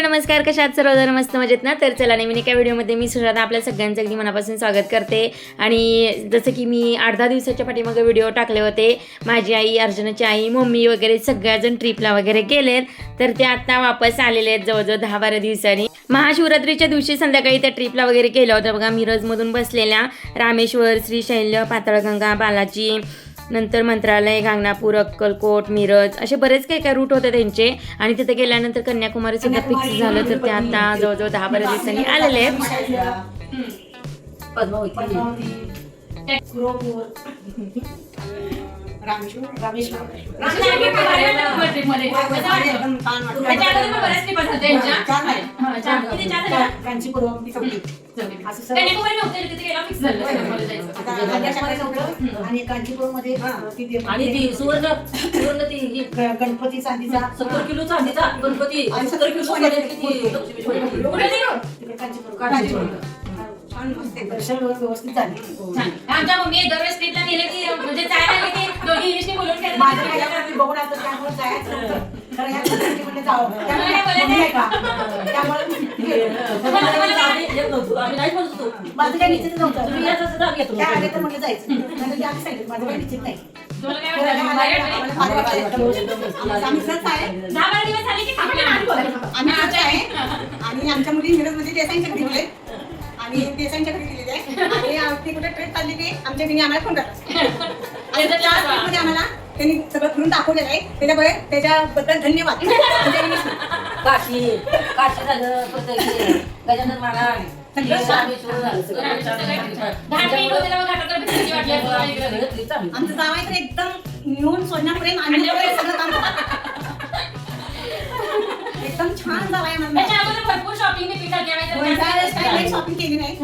नमस्कार, कशा आहात सर्वजण? मस्त मजेत ना? तर चला नवीन एका व्हिडिओमध्ये मी सुजाता आपल्या सगळ्यांचं अगदी मनापासून स्वागत करते. आणि जसं की मी 8-10 दिवसाच्या पाठीमागे व्हिडिओ टाकले होते, माझी आई, अर्जुनाची आई, मम्मी वगैरे सगळ्याजण ट्रिपला वगैरे गेलेत, तर ते आता वापस आलेले आहेत जवळजवळ 10-12 दिवसांनी. महाशिवरात्रीच्या दिवशी संध्याकाळी त्या ट्रिपला वगैरे केलं होतं बघा. मिरजमधून बसलेल्या रामेश्वर, श्रीशैल्य, पाताळगंगा, बालाजी, नंतर मंत्रालय, गांगनापूर, अक्कलकोट, मिरज असे बरेच काही रूट होते त्यांचे. आणि तिथे गेल्यानंतर कन्याकुमारी सुद्धा फिक्स झालं, तर ते आता जवळजवळ 10-12 दिवसांनी आलेले आहेत. गणपती चांदीचा 70 किलो चांदीचा गणपती आणि 70 किलो दर्शन व्यवस्थित झाले. आमच्या मम्मी दरवेळेस ट्रिपला गेले की म्हणजे जायला लागले की दोन्ही इंग्लिशने बोलून माझ्या बघून आता त्यामुळे जायचं नव्हतं. खरं या म्हणजे जावं माझं काही निश्चित नव्हतं. त्या आले तर म्हटलं जायचं, म्हणजे आम्ही सांगितलं माझं काही निश्चित नाही. आम्ही आहे आणि आमच्या मुली मिरजमध्ये देसाईंच्या घरी गेले आणि देसाईंच्या घरी गेलेले आहे आणि ती कुठे ट्रेन चालली की आमच्या तिने आम्हाला फोन करतात आणि त्या ट्रेनमध्ये आम्हाला त्यांनी सगळं फिरून दाखवलेलं आहे. त्याच्यामुळे त्याच्याबद्दल धन्यवाद. काशी झालं, गजानन महाराज, आमचं जावाय तर एकदम नेऊन सोडण्यापर्यंत आम्ही सगळं काम एकदम छान जावाय. भरपूर शॉपिंग शॉपिंग केली नाही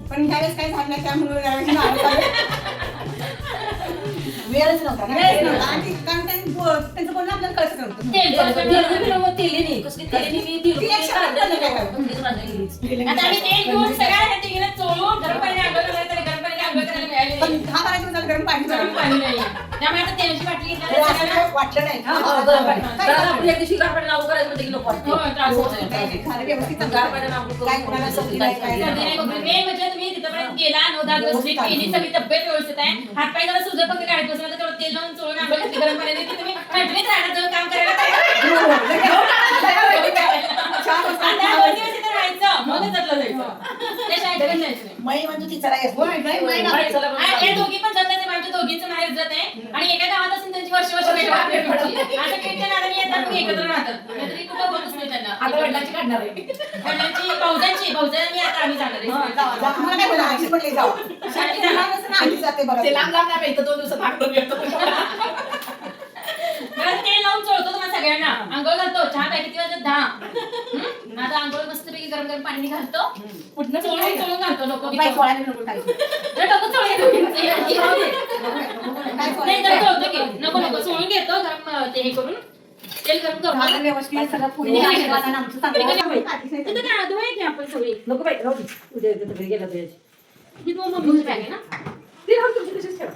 पण ह्यावेळेस काही झालं नाही, त्यामुळे वेळच नव्हता आणि कारण त्यांचं बोलणं आपल्याला कळत नव्हतं. गरम पाणी वाटलं नाही गेला 9-10 दिवस सगळी तब्येत व्यवस्थित आहे. हातपाय जरा सुजत फक्त काढत बसला तर तेल लावून चोळून आंघोळ घातली गरम पाण्याने की तुम्ही कंटिन्यूच राहणार जाऊन काम करायला मगच जातलं जायचं. मई म्हणजे ती चला दोघी पण जात नाही, आमच्या दोघींचं माहेर जात आहे आणि एका गावात असून त्यांची वर्ष असं कीर्तन आलं येतात मग एकत्र राहतात. तरी कुठं बोलूच नाही त्यांना. आता वडिलांची काढणार आहे, वडिलांची भाऊजांनी आता आम्ही जाणार आहे. जाते बघा लांब लांब नाही इथं 2 दिवसात भाग करून येतो. तेल लावून चोळतो तुम्हाला सगळ्यांना, आंघोळ घालतो, चहा प्या किती वाजत 10. आता आंघोळ मस्तपैकी गरम गरम पाणी घालतो, कुठनं चोळून घालतो. लोक नको नको चोळून घेतो गरम ते हे करून तेल गरम करून व्यवस्थित सगळं पुढे आपण सगळी नको बाई राहू दे. उद्या घरी गेला पाहिजे. मम्मीची बॅग आहे ना, ती राहून तुमची तशीच ठेवा.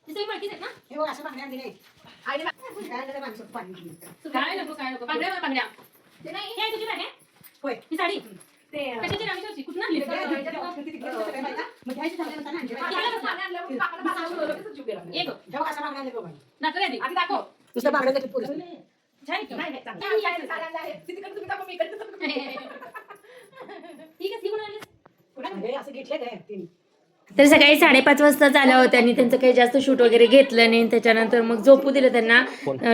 सगळी माहितीच आहे ना. हे बघ असं भांड्या दिले काय नको बांगड्या ते नाही. हे तुझी बॅग आहे होय ही साडी कशाची रामेश्वरची कुठून आणली? दुसऱ्या बांगड्या ठीक आहे असं घेतले काय. तर सकाळी 5:30 वाजता आल्या होत्या आणि त्यांचं काही जास्त शूट वगैरे घेतलं नाही. त्याच्यानंतर मग झोपू दिलं त्यांना.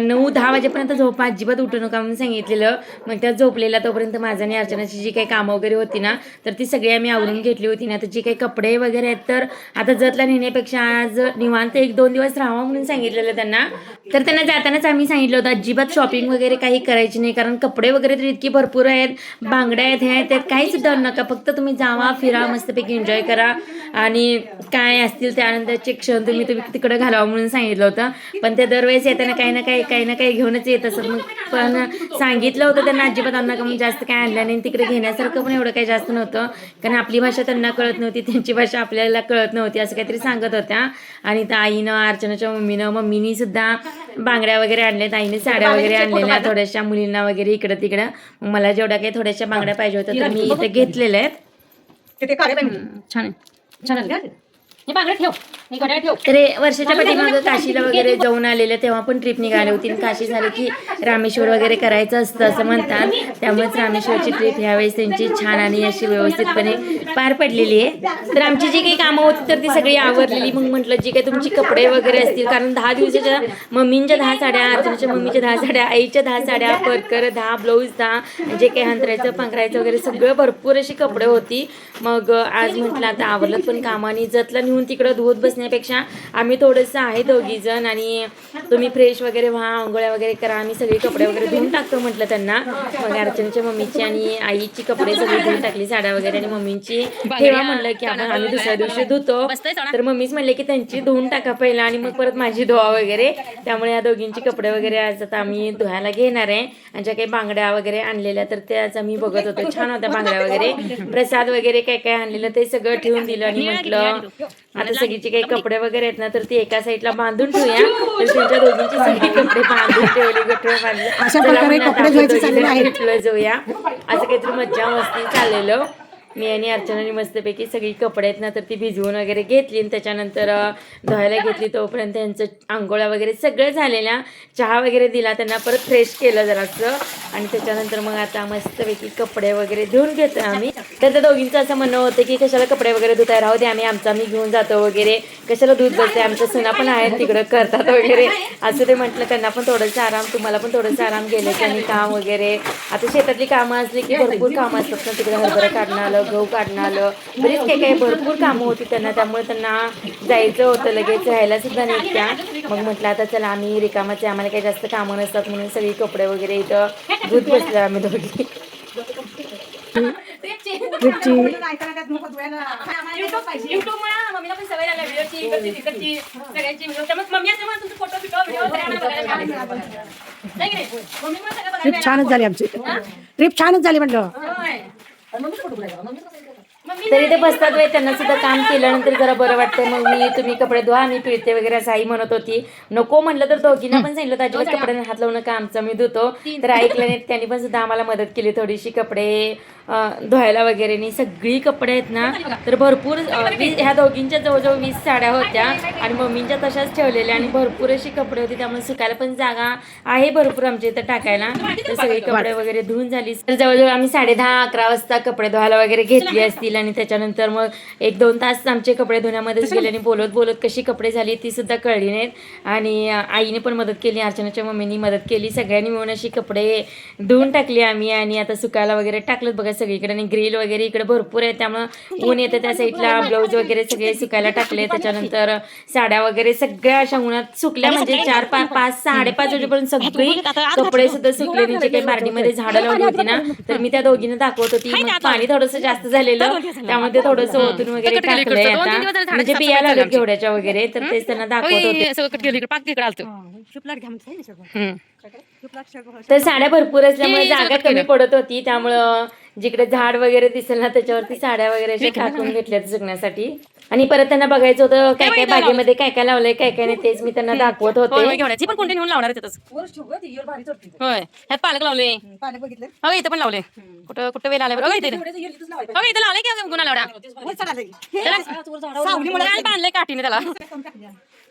9-10 वाजेपर्यंत झोप, अजिबात उठू नका म्हणून सांगितलेलं. मग त्या झोपलेल्या तोपर्यंत माझं आणि अर्चनाची जी काही कामं वगैरे होती ना, तर ती सगळी आम्ही आवरून घेतली होती ना. तर जी काही कपडे वगैरे आहेत तर आता जतला नेण्यापेक्षा आज निवांत 1-2 दिवस राहावं म्हणून सांगितलेलं त्यांना. तर त्यांना जातानाच आम्ही सांगितलं होतं अजिबात शॉपिंग वगैरे काही करायची नाही, कारण कपडे वगैरे तर इतकी भरपूर आहेत, बांगड्या आहेत, हे आहेत, त्यात काही सुद्धा आणू नका, फक्त तुम्ही जावा, फिरा, मस्तपैकी एन्जॉय करा आणि काय असतील त्यानंतरचे क्षण तुम्ही तिकडे घालावा म्हणून सांगितलं होतं. पण ते दरवेळेस येताना काही ना काही घेऊनच येत असत. मग पण सांगितलं होतं त्यांना अजिबात आणू नका, मग जास्त काय आणलं नाही. तिकडे घेण्यासारखं पण एवढं काही जास्त नव्हतं, कारण आपली भाषा त्यांना कळत नव्हती, त्यांची भाषा आपल्याला कळत नव्हती, असं काहीतरी सांगत होत्या. आणि त्या आईनं, अर्चनाच्या मम्मीनी सुद्धा बांगड्या वगैरे आणल्यात, आईने साड्या वगैरे आणलेल्या थोड्याशा मुलींना वगैरे इकडं तिकडं. मग मला जेवढ्या काही थोड्याशा बांगड्या पाहिजे होत्या तर मी इथे घेतलेल्या आहेत. ते काढे पाहिजे. छान आहे, छान आहे. तर वर्षाच्या पाठीमागं काशीला वगैरे जाऊन आलेलं, तेव्हा पण ट्रिप निघाली होती. काशी झाली की रामेश्वर वगैरे करायचं असतं असं म्हणतात, त्यामुळेच रामेश्वरची ट्रिप ह्यावेळेस त्यांची छान आणि अशी व्यवस्थितपणे पार पडलेली आहे. तर आमची जी काही कामं होती तर ती सगळी आवरलेली. मग म्हटलं जी काही तुमची कपडे वगैरे असतील, कारण 10 दिवसाच्या मम्मींच्या 10 साड्या, अर्चनाच्या मम्मीच्या 10 साड्या, आईच्या 10 साड्या, परकर 10, ब्लाऊज 10, जे काही हंतरायचं पांघरायचं वगैरे सगळं भरपूर अशी कपडे होती. मग आज म्हटलं आता आवरलं पण कामाने जतला नेऊन तिकडं धुवत बसण्यापेक्षा आम्ही थोडंसं आहे दोघी जण आणि तुम्ही फ्रेश वगैरे व्हा, आंघोळ्या वगैरे करा, आम्ही सगळी कपडे वगैरे धुवून टाकतो म्हटलं त्यांना. मग अर्चनाच्या मम्मीची आणि आईची कपडे सगळी धुवून टाकली, साड्या वगैरे, आणि मम्मींची ठेवा म्हणलं की आम्ही दुसऱ्या दिवशी धुतो. तर मम्मीच म्हणले की त्यांची धुवून टाका पहिला आणि मग परत माझी धुवा वगैरे. त्यामुळे या दोघींची कपडे वगैरे आज आता आम्ही धुवायला घेणार आहे. आणि ज्या काही बांगड्या वगैरे आणलेल्या तर त्याच आम्ही बघत होतो, छान होत्या बांगड्या वगैरे. प्रसाद वगैरे काय काय आणलेलं ते सगळं ठेवून दिलं आणि म्हटलं आता सगळीचे काही कपडे वगैरे आहेत ना तर ती एका साईडला बांधून ठेवूया. तर त्यांच्या दोघींची सगळी कपडे बांधून ठेवली, गठ्ठे बांधले. अशा प्रकारे कपडे धुवायचे चाललेले आहेत. जाऊया असं काहीतरी मज्जा मस्ती चाललेलं. मी आणि अर्चनाने मस्तपैकी सगळी कपडे आहेत ना तर ती भिजवून वगैरे घेतली आणि त्याच्यानंतर धुवायला घेतली. तोपर्यंत त्यांचं आंघोळ्या वगैरे सगळं झालेल्या, चहा वगैरे दिला त्यांना, परत फ्रेश केलं जरासं आणि त्याच्यानंतर मग आता मस्तपैकी कपडे वगैरे धुवून घेतो आम्ही. तर त्या दोघींचं असं म्हणणं होतं की कशाला कपडे वगैरे धुताय, राहू दे, आम्ही घेऊन जातो वगैरे, कशाला धुत बसते, आमच्या सुना पण आहेत तिकडं करतात वगैरे असं ते म्हटलं. त्यांना पण थोडंसं आराम, तुम्हाला पण थोडंसं आराम गेलं आणि काम वगैरे. आता शेतातली कामं असली की भरपूर कामं असतात ना, तिकडे हरभरा काढणं आलं, गहू काढणं आलं, बरीच काही भरपूर कामं होती त्यांना, त्यामुळे त्यांना जायचं होतं, लगेच राहायला सुद्धा नाही त्या. मग म्हटलं आता चला आम्ही रिकामाचे, आम्हाला काही जास्त कामं नसतात म्हणून सगळी कपडे वगैरे इथं धुत बसले आम्ही दोघी. ट्रिप छानच झाली आमची, ट्रिप छानच झाली म्हटलं. तरी ते बसतात वेळ, त्यांना सुद्धा काम केल्यानंतर जरा बरं वाटतं. मग तुम्ही कपडे धुवा, मी पिळते वगैरे असं आई म्हणत होती. नको म्हणलं तर दोघींना पण सांगितलं अजिबात कपड्यांना हात लावू नका, आमचं मी धुतो. तर ऐकलं नाही, त्यांनी पण सुद्धा आम्हाला मदत केली थोडीशी कपडे धुवायला वगैरे. आणि सगळी कपडे आहेत ना तर भरपूर, ह्या दोघींच्या जवळजवळ 20 साड्या होत्या आणि मम्मींच्या तशाच ठेवलेल्या आणि भरपूर अशी कपडे होती, त्यामुळे सुकायला पण जागा आहे भरपूर आमच्या इथं टाकायला. तर सगळी कपडे वगैरे धुवून झाली. तर जवळजवळ आम्ही 10:30-11 वाजता कपडे धुवायला वगैरे घेतली असतील आणि त्याच्यानंतर मग 1-2 तास आमचे कपडे धुण्यामध्येच गेले आणि बोलत बोलत कशी कपडे झाली ती सुद्धा कळली नाहीत. आणि आईने पण मदत केली, अर्चनाच्या मम्मीनी मदत केली, सगळ्यांनी मिळून अशी कपडे धुवून टाकली आम्ही. आणि आता सुकायला वगैरे टाकलं बघा सगळीकडे. आणि ग्रिल वगैरे इकडे भरपूर आहे त्यामुळे ऊन येतं त्या साईडला, ब्लाऊज वगैरे सगळे सुकायला टाकले. त्याच्यानंतर साड्या वगैरे सगळ्या अशा उन्हात सुकल्या, म्हणजे 4-5, 5:30 वाजेपर्यंत सगळी कपडे सुद्धा सुकले. म्हणजे काही बार्डीमध्ये झाडं लावली होती ना तर मी त्या दोघींना दाखवत होती. पाणी थोडंसं जास्त झालेलं त्यामुळे ते थोडंसं ओतून वगैरे टाकलंय आता, म्हणजे बिया लागल्या घेवड्याच्या वगैरे. तर तेच त्यांना दाखवत होते. तर साड्या भरपूर असल्यामुळे जागा कमी पडत होती, त्यामुळं जिकडे झाड वगैरे दिसेल ना त्याच्यावरती साड्या वगैरे अशा टाकून घेतल्या जगण्यासाठी. आणि परत त्यांना बघायचं होतं काय काय बागेमध्ये काय काय लावलंय काय काय नाही, तेच मी त्यांना दाखवत होते. घेवड्याची पण कोणती नेऊन लावणार आहे तिथंच. होय, ह्यात पालक लावले, पाणी बघितलं हो इथं पण लावले. कुठं कुठं वेल आले बरं, इथे इथं लावले की गुन्हा लावडा बांधले काठीने त्याला.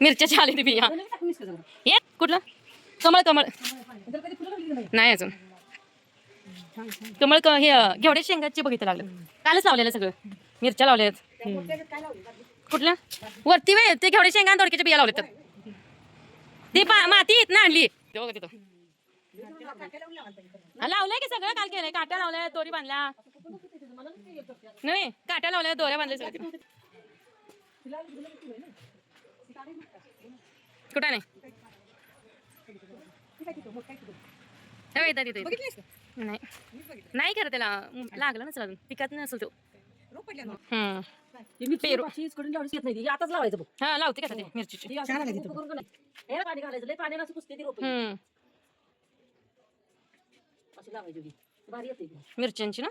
मिरच्याची आली ती बिया. येत कुठलं कमळ, कमळ नाही अजून. कमळ हे घेवड्या शेंगाचे बघितलं लागलं, कालच लावलेलं सगळं. मिरच्या लावल्यात कुठल्या वरती वे, ते घेवड्या शेंगा दोडक्याच्या बिया लावले. तर ती माती येत ना आणली तिथं लावलंय की सगळं काल केलंय. काट्या लावल्या, दोरी बांधल्या, नाही काट्या लावल्या, दोऱ्या बांधल्या सगळं. कुठं नाही हो, येतात येतात. बघितलीस का? नाही मीच बघितलं. नाही खरं त्याला लागला नसेल अजून पिकात नसेल तो. रोप पडल्या ना. पेरू. आताच लावायचं बघ. हा लावते का ते मिरचीची. ती असं छान आली उभं करून का नाही? हे पाणी घालायचं, लय पाण्यानं असं कुसते ती रोपं. अशी लावायची होती. भारी येते ती. मिरच्यांची ना.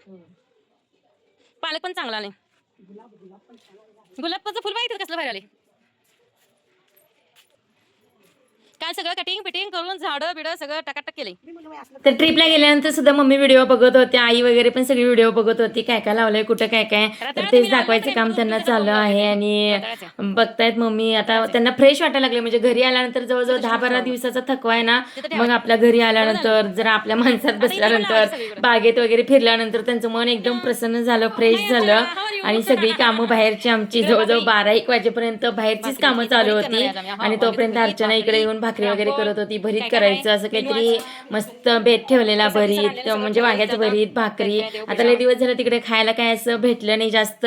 पालक पण चांगला आले. गुलाबाचं फुल माहिती कसलं बाहेर आले. काल सगळं कटिंग पिटिंग करून झाडं बिडं सगळं टकाटक केले. तर ट्रिपला गेल्यानंतर सुद्धा मम्मी व्हिडिओ बघत होते, आई वगैरे पण सगळी व्हिडिओ बघत होती, काय काय लावलंय कुठं काय काय. तर तेच दाखवायचं काम त्यांना चालू आहे. आणि बघतायत मम्मी आता त्यांना फ्रेश वाटायला लागले. म्हणजे घरी आल्यानंतर जवळजवळ 10-12 दिवसाचा थकवा आहे ना, मग आपल्या घरी आल्यानंतर जरा आपल्या माणसात बसल्यानंतर बागेत वगैरे फिरल्यानंतर त्यांचं मन एकदम प्रसन्न झालं, फ्रेश झालं. आणि सगळी कामं बाहेरची आमची जवळजवळ 12-1 वाजेपर्यंत बाहेरचीच कामं चालू होती. आणि तोपर्यंत अर्चना इकडे येऊन भाकरी वगैरे करत होती. भरीत करायचं असं काहीतरी मस्त बेत ठेवलेला, भरीत म्हणजे वांग्याचं भरीत, भाकरी. आता लय दिवस झालं तिकडे खायला काय असं भेटलं नाही जास्त.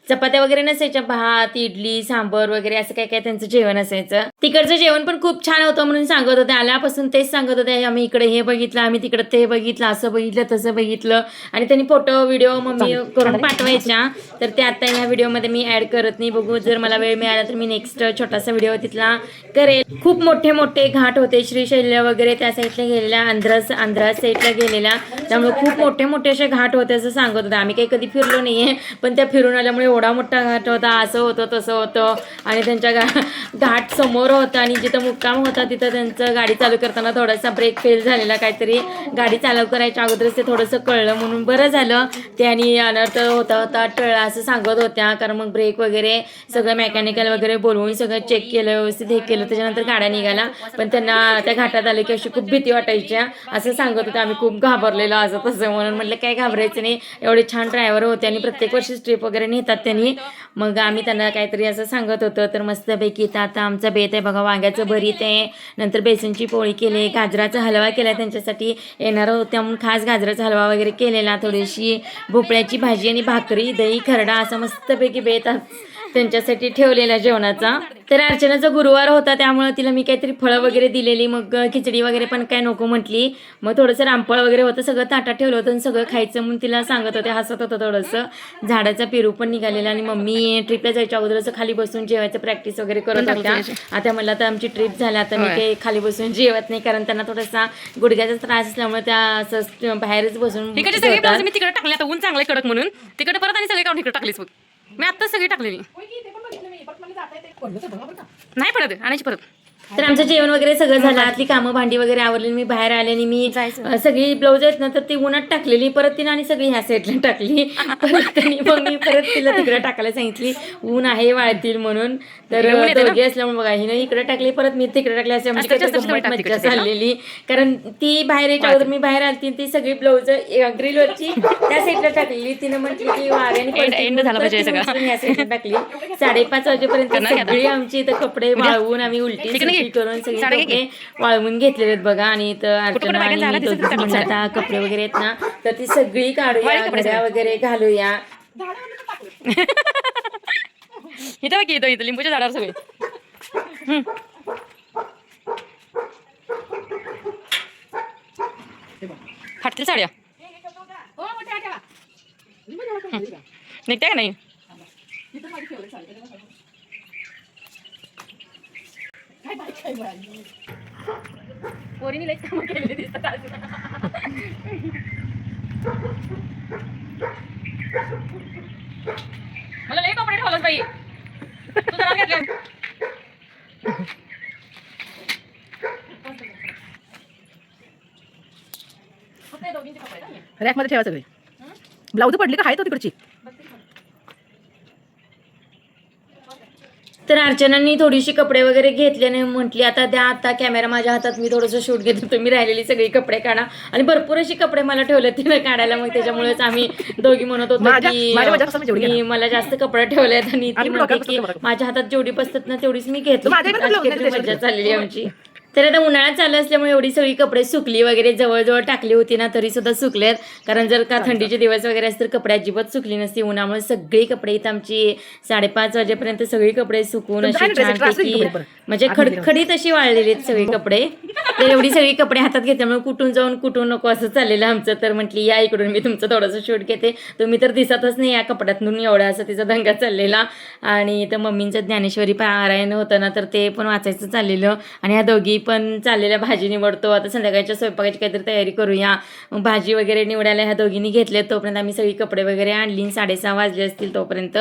चपात्या वगैरे नसायच्या, भात, इडली, सांबर वगैरे असं काय काय त्यांचं जेवण असायचं. तिकडचं जेवण पण खूप छान होतं म्हणून सांगत होते. आल्यापासून तेच सांगत होते, आम्ही इकडे हे बघितलं, आम्ही तिकडे ते बघितलं, असं बघितलं, तसं बघितलं. आणि त्यांनी फोटो व्हिडिओ मम्मी करून पाठवायच्या. तर ते आता ह्या व्हिडिओमध्ये मी ऍड करत नाही. बघू, जर मला वेळ मिळाला तर मी नेक्स्ट छोटासा व्हिडिओ तिथला करेल. खूप मोठे मोठे घाट होते, श्रीशैल्य वगैरे त्या साईडला गेलेल्या, आंध्रा साईडला गेलेल्या. त्यामुळे खूप मोठे मोठे असे घाट होते असं सांगत होते. आम्ही काही कधी फिरलो नाहीये, पण त्या फिरून आल्यामुळे एवढा मोठा घाट होता, असं होतं तसं होतं. आणि त्यांच्या घाट समोर होता आणि जिथं मुक्काम होता तिथं त्यांचं गाडी चालू करताना थोडासा ब्रेक फेल झालेला, काहीतरी गाडी चालू करायच्या अगोदरच ते थोडंसं कळलं, म्हणून बरं झालं ते. आणि अनर्थ होता टळला असं सांगत होत्या. कारण मग ब्रेक वगैरे सगळं मेकॅनिकल वगैरे बोलवून सगळं चेक केलं, व्यवस्थित हे केलं, त्याच्यानंतर गाड्या निघाला. पण त्यांना त्या घाटात आले की अशी खूप भीती वाटायच्या असं सांगत होते. आम्ही खूप घाबरलेलो असं तसं, म्हणून म्हटलं काय घाबरायचं नाही, एवढे छान ड्रायव्हर होते आणि प्रत्येक वर्षी ट्रिप वगैरे नेतात त्यांनी. मग आम्ही त्यांना काहीतरी असं सांगत होतो. तर मस्तपैकी आता आमचा बेत आहे बघा, वांग्याचं भरीत आहे, नंतर बेसनची पोळी केली, गाजराचा हलवा केला त्यांच्यासाठी येणार होत्या म्हणून खास गाजराचा हलवा वगैरे केलेला, थोडीशी भोपळ्याची भाजी आणि भाकरी, दही, खरडा असा मस्तपैकी बेत त्यांच्यासाठी ठेवलेला जेवणाचा. तर अर्चनाचा गुरुवार होता त्यामुळे तिला मी काहीतरी फळं वगैरे दिलेली. मग खिचडी वगैरे पण काय नको म्हटली. मग थोडंसं रामफळ वगैरे होतं, सगळं ताटात ठेवलं होतं आणि सगळं खायचं म्हणून तिला सांगत होते, हसत होतं थोडंसं. झाडाचा पेरू पण निघालेला. आणि मम्मी ट्रिपला जायच्या अगोदर असं खाली बसून जेवायचं प्रॅक्टिस वगैरे करत होत्या. आता मला तर आमची ट्रिप झाली, आता मी काही खाली बसून जेवत नाही, कारण त्यांना थोडासा गुडघ्याचा त्रास असल्यामुळे त्या असं बाहेरच बसून मी तिकडे टाकले. आता ऊन चांगलं कडक म्हणून तिकडे परत आणि सगळे काढून इकडे टाकलीस बघ. मी आता सगळी टाकलेली. नाही पडत आणायची परत. तर आमचं जेवण वगैरे सगळं झालं, आतली कामं भांडी वगैरे आवरलेली. मी बाहेर आले आणि मी सगळी ब्लाऊज आहेत ना तर ती उन्हात टाकलेली, परत तिने आणि सगळी ह्या साईडला टाकली. परत मग मी परत तिला तिकडे टाकायला सांगितली, ऊन आहे वाळतील म्हणून. तर दोघे असल्यामुळे बघा, हिनं इकडे टाकली, परत मी तिकडे टाकली, असं मज्जा चाललेली. कारण ती बाहेर यायच्या अगोदर मी बाहेर आली, ती सगळी ब्लाऊज ग्रिलवरची त्या साईडला टाकलेली. तिनं म्हटली की वाऱ्याने ह्या साईडला टाकली. 5:30 वाजेपर्यंत सगळी आमची इथं कपडे वाळवून आम्ही उलटी करून सगळे कपडे वाळवून घेतलेले आहेत बघा. आणि इथं अर्चना आणि आता कपडे वगैरे आहेत ना तर ती सगळी काढूया, घड्या वगैरे घालूया. इथं बघ, इथं लिंबूच्या झाडावर सगळे फाटतील साड्या निघत्या का नाही. पोरीने लई कामं केलेली दिसतात. मला लई कपडे ठेवलं बाई, तू जरा घेतलं. रॅकमध्ये ठेवा सगळे. ब्लाऊज पडली का आहे तो तिकडची. तर अर्चनांनी थोडीशी कपडे वगैरे घेतल्याने म्हटली आता द्या, आता कॅमेरा माझ्या हातात, मी थोडंसं शूट घेतो, तुम्ही राहिलेली सगळी कपडे काढा. आणि भरपूर अशी कपडे मला ठेवले तिनं काढायला. मग त्याच्यामुळेच आम्ही दोघी म्हणत होतो की मला जास्त कपडे ठेवलेत आणि ती म्हणते की माझ्या हातात जेवढी बसतात ना तेवढीच मी घेतो. मजा चाललेली आमची. तर आता उन्हाळ्यात चालू असल्यामुळे एवढी सगळी कपडे सुकली वगैरे, जवळजवळ टाकली होती ना तरी सुद्धा सुकलेत. कारण जर का थंडीचे दिवस वगैरे असते तर कपडे अजिबात सुकली नसती. उन्हामुळे सगळी कपडे इथं आमची 5:30 वाजेपर्यंत सगळी कपडे सुकून अशी छानपैकी म्हणजे खडखडीत अशी वाळलेली आहेत सगळी कपडे. तर एवढी सगळी कपडे हातात घेतल्यामुळे कुठून जाऊन कुठून नको असं चाललेलं आमचं. तर म्हटली या इकडून मी तुमचं थोडंसं शूट घेते, तुम्ही तर दिसतच नाही या कपड्यातून एवढा असं तिचा दंगा चाललेला. आणि तर मम्मींचं ज्ञानेश्वरी पारायण होतं ना तर ते पण वाचायचं चाललेलं. आणि ह्या दोघी पण चाललेल्या भाजी निवडतो, आता संध्याकाळच्या स्वयंपाकाची काहीतरी तयारी करूया. मग भाजी वगैरे निवडायला ह्या दोघींनी घेतले. तोपर्यंत आम्ही सगळी कपडे वगैरे आणली, 6:30 वाजले असतील तोपर्यंत.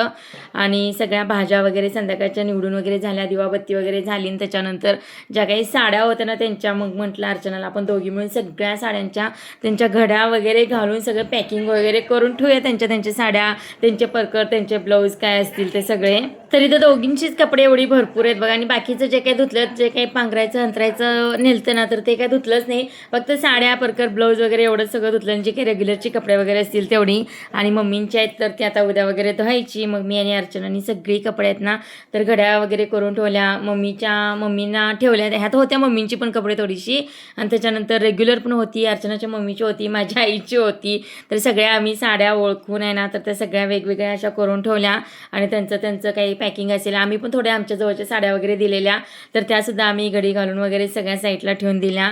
आणि सगळ्या भाज्या वगैरे संध्याकाळच्या निवडून वगैरे झाल्या, दिवाबत्ती वगैरे झाली. आणि त्याच्यानंतर ज्या काही साड्या होत्या ना त्यांच्या मग म्हटलं अर्चनाला आपण दोघी मिळून सगळ्या साड्यांच्या त्यांच्या घड्या वगैरे घालून सगळं पॅकिंग वगैरे करून ठेवूया. त्यांच्या साड्या, त्यांचे परकर, त्यांचे ब्लाऊज काय असतील ते सगळे. तरी तर दोघींचीच कपडे एवढी भरपूर आहेत बघा. आणि बाकीचं जे काही धुतलं, जे काही पांघरायचं अंतरायचं नेलतं ना तर ते काय धुतलंच नाही, फक्त साड्या, परकर, ब्लाऊज वगैरे एवढंच सगळं धुतलं. आणि जे काही रेग्युलरची कपडे वगैरे असतील तेवढी. आणि मम्मींच्या आहेत तर ती आता उद्या वगैरे धुवायची. मग मी आणि अर्चनानी सगळी कपडे आहेत ना तर घड्या वगैरे करून ठेवल्या. मम्मींना ठेवल्या, ह्यात होत्या मम्मींची पण कपडे थोडीशी. आणि त्याच्यानंतर रेग्युलर पण होती, अर्चनाच्या मम्मीची होती, माझ्या आईची होती. तर सगळ्या आम्ही साड्या ओळखून आहे ना तर त्या सगळ्या वेगवेगळ्या अशा करून ठेवल्या. आणि त्यांचं काही पॅकिंग असेल, आम्ही पण थोड्या आमच्या जवळच्या साड्या वगैरे दिलेल्या तर त्यासुद्धा आम्ही घडी घालून वगैरे सगळ्या साईडला ठेवून दिल्या.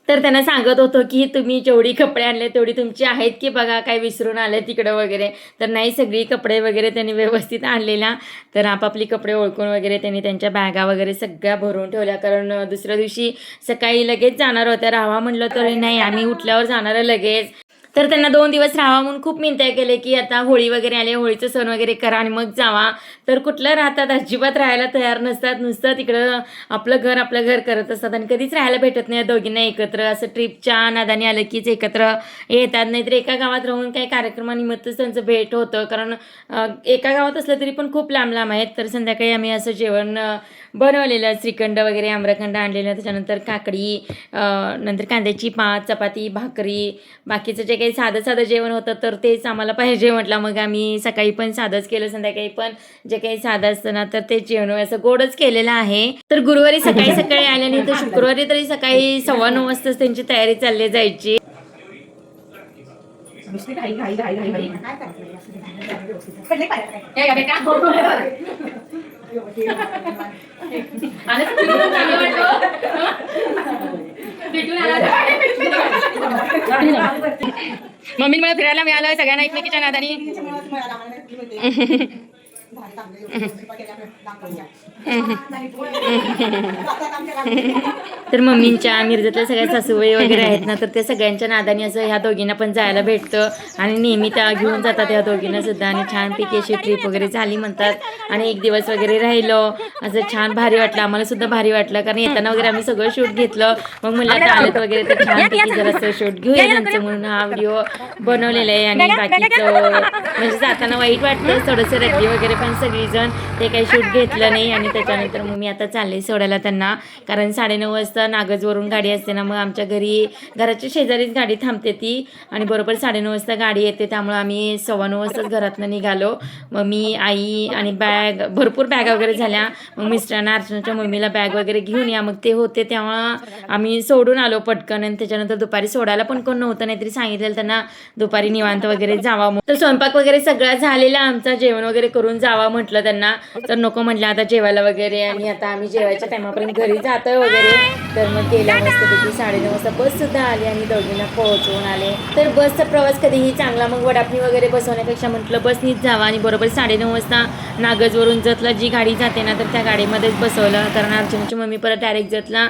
तर त्यांना सांगत होतो की तुम्ही जेवढी कपडे आणले तेवढी तुमची आहेत की बघा, काय विसरून आले तिकडं वगैरे. तर नाही, सगळी कपडे वगैरे त्यांनी व्यवस्थित आणलेल्या. तर आपापली कपडे ओळखून वगैरे त्यांनी त्यांच्या बॅगा वगैरे सगळ्या भरून ठेवल्या. कारण दुसऱ्या दिवशी सकाळी लगेच जाणार होत्या. राहावा म्हणलं तर नाही, आम्ही उठल्यावर जाणार आहे लगेच. तर त्यांना 2 दिवस राहावा म्हणून खूप मिनत्या केले की आता होळी वगैरे आले, होळीचं सण वगैरे करा आणि मग जावा. तर कुठलं राहतात, अजिबात राहायला तयार नसतात, नुसतं तिकडं आपलं घर करत असतात. आणि कधीच राहायला भेटत नाही दोघींना एकत्र. असं ट्रिपच्या नादाने आलं कीच एकत्र येतात, नाहीतर एका गावात राहून काही कार्यक्रमानिमित्तच त्यांचं भेट होतं. कारण एका गावात असलं तरी पण खूप लांब लांब आहेत. तर संध्याकाळी आम्ही असं जेवण बनवलेलं, श्रीखंड वगैरे, आम्रखंड आणलेलं, त्याच्यानंतर काकडी, नंतर कांद्याची पात, चपाती, भाकरी, बाकीचं जे काही साधं जेवण होतं तर तेच आम्हाला पाहिजे म्हटलं. मग आम्ही सकाळी पण साधंच केलं, संध्याकाळी पण जे काही साधं असतं ना तर ते जेवण असं गोडच केलेलं आहे. तर गुरुवारी सकाळी आल्याने तर शुक्रवारी तरी सकाळी 9:15 वाजताच त्यांची तयारी चालली जायची. मम्मी मला फिरायला मिळालं सगळ्यांना एकमेकीच्या नादानी. तर मम्मींच्या मिरजेतल्या सगळ्या सासूबाई वगैरे आहेत ना तर त्या सगळ्यांच्या नादानी असं ह्या दोघींना पण जायला भेटतं. आणि नेहमी त्या घेऊन जातात ह्या दोघींना सुद्धा. आणि छानपैकी अशी ट्रिप वगैरे झाली म्हणतात. आणि 1 दिवस वगैरे राहिलो, असं छान भारी वाटलं, आम्हाला सुद्धा भारी वाटलं. कारण येताना वगैरे आम्ही सगळं शूट घेतलं. मग मला आता आलं वगैरे तर छानपैकी जरासं शूट घेऊया त्यांचं म्हणून हा व्हिडिओ बनवलेला आहे. आणि बाकीचं म्हणजे जाताना वाईट वाटतं थोडंसं, रद्दी वगैरे पण सगळीजण ते काही शूट घेतलं नाही. आणि त्याच्यानंतर मग मी आता चालले सोडायला त्यांना, कारण 9:30 वाजता नागजवरून गाडी असते ना, मग आमच्या घराच्या शेजारीच गाडी थांबते ती. आणि बरोबर 9:30 वाजता गाडी येते, त्यामुळे आम्ही 9:15 वाजताच घरातनं निघालो. मग मी, आई आणि भरपूर बॅगा वगैरे झाल्या. मग मिस्टरांना अर्चनाच्या मम्मीला बॅग वगैरे घेऊन या, मग ते होते तेव्हा आम्ही सोडून आलो पटकन. आणि त्याच्यानंतर दुपारी सोडायला पण कोण नव्हतं, नाहीतरी सांगितलेलं त्यांना दुपारी निवांत वगैरे जावा. तर स्वयंपाक वगैरे सगळा झालेला आमचा, जेवण वगैरे करून जावा म्हटलं त्यांना, तर नको म्हटलं आता जेवायला वगैरे. आणि आता आम्ही जेवायच्या टायमापर्यंत घरी जातोय वगैरे. तर मग गेल्या मस्तपैकी 9:30 वाजता बस सुद्धा आली आणि दोघींना पोहोचवून आले. तर बसचा प्रवास कधीही चांगला, मग वडापणी वगैरे बसवण्यापेक्षा म्हटलं बसनीच जावा. आणि बरोबर 9:30 वाजता नागजवरून जतला जी गाडी जाते ना तर त्या गाडीमध्येच बसवलं. कारण अर्चनाची मम्मी परत डायरेक्ट जतला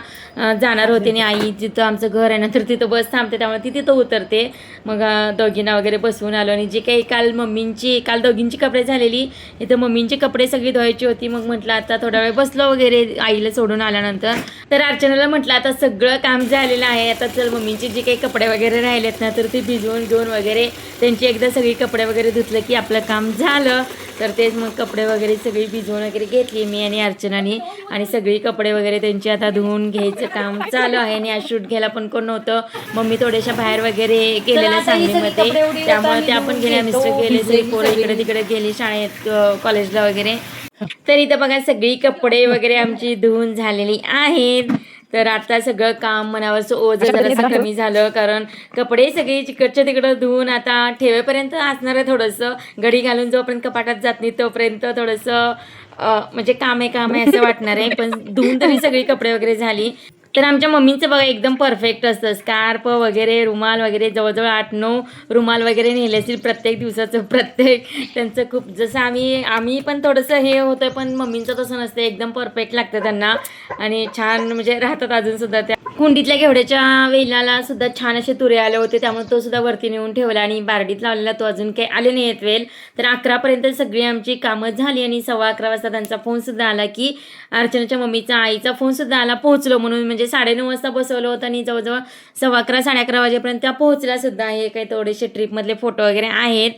जाणार होते आणि आई जिथं आमचं घर आहे ना तर तिथं बस थांबते, त्यामुळे ती तिथं उतरते. मग दोघींना वगैरे बसवून आलो. आणि जे काही काल दोघींची कपडे झालेली, इथं मम्मींची कपडे सगळी धुवायची होती. मग म्हटलं आता थोडा वेळ बसलो वगैरे आईला सोडून आल्यानंतर. तर अर्चनाला म्हटलं आता सगळं काम झालेलं आहे, आता चल मम्मींचे जे काही कपडे वगैरे राहिलेत ना तर ते भिजवून घेऊन वगैरे त्यांची एकदा सगळी कपडे वगैरे धुतलं की आपलं काम झालं. तर तेच मग कपडे वगैरे सगळी भिजवून वगैरे घेतली मी आणि अर्चनानी. आणि सगळी कपडे वगैरे त्यांची आता धुवून घ्यायचं काम चालू आहे. आणि आज शूट घ्यायला पण कोण नव्हतं, मम्मी थोड्याशा बाहेर वगैरे गेलेल्या सांगलीमध्ये, त्यामुळे त्या पण गेल्या, मिस्टर गेले, सगळी पोरं इकडे तिकडे गेली शाळेत, कॉलेजला वगैरे. तर इथं बघा सगळी कपडे वगैरे आमची धुवून झालेली आहेत. तर आता सगळं काम मनावरचं ओझं जरासं कमी झालं, कारण कपडे सगळे तिकडच्या तिकडं धुवून आता ठेवेपर्यंत असणार आहे थोडंसं, घडी घालून जोपर्यंत कपाटात जात नाही तोपर्यंत थोडंसं म्हणजे काम आहे असं वाटणार आहे. पण धुवून तरी सगळी कपडे वगैरे झाली. तर आमच्या मम्मींचं बघा एकदम परफेक्ट असतं. स्कार्फ वगैरे, रुमाल वगैरे जवळजवळ 8-9 रुमाल वगैरे नेले असतील प्रत्येक दिवसाचं. प्रत्येक त्यांचं खूप जसं आम्ही पण थोडंसं हे होतं, पण मम्मींचं तसं नसतं. एकदम परफेक्ट लागतं त्यांना आणि छान म्हणजे राहतात अजूनसुद्धा. त्या कुंडीतल्या घेवड्याच्या वेलाला सुद्धा छान असे तुरे आले होते, त्यामुळे तो सुद्धा वरती नेऊन ठेवला आणि बारडीत लावलेला तो अजून काही आले नाही आहेत वेल. तर 11पर्यंत सगळी आमची कामं झाली आणि 11:15 वाजता त्यांचा फोनसुद्धा आला की अर्चनाच्या मम्मीचा आईचा फोनसुद्धा आला. पोहोचलो म्हणून, म्हणजे 9:30 वाजता बसवलं होतं आणि जवळजवळ 11:15 साडे 11 वाजेपर्यंत त्या पोहोचल्यासुद्धा. हे काही थोडेसे ट्रिपमधले फोटो वगैरे आहेत.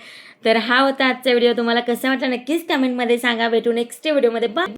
तर हा होता आजचा व्हिडिओ. तुम्हाला कसा वाटला नक्कीच कमेंटमध्ये सांगा. भेटू नेक्स्ट व्हिडिओमध्ये. बाय.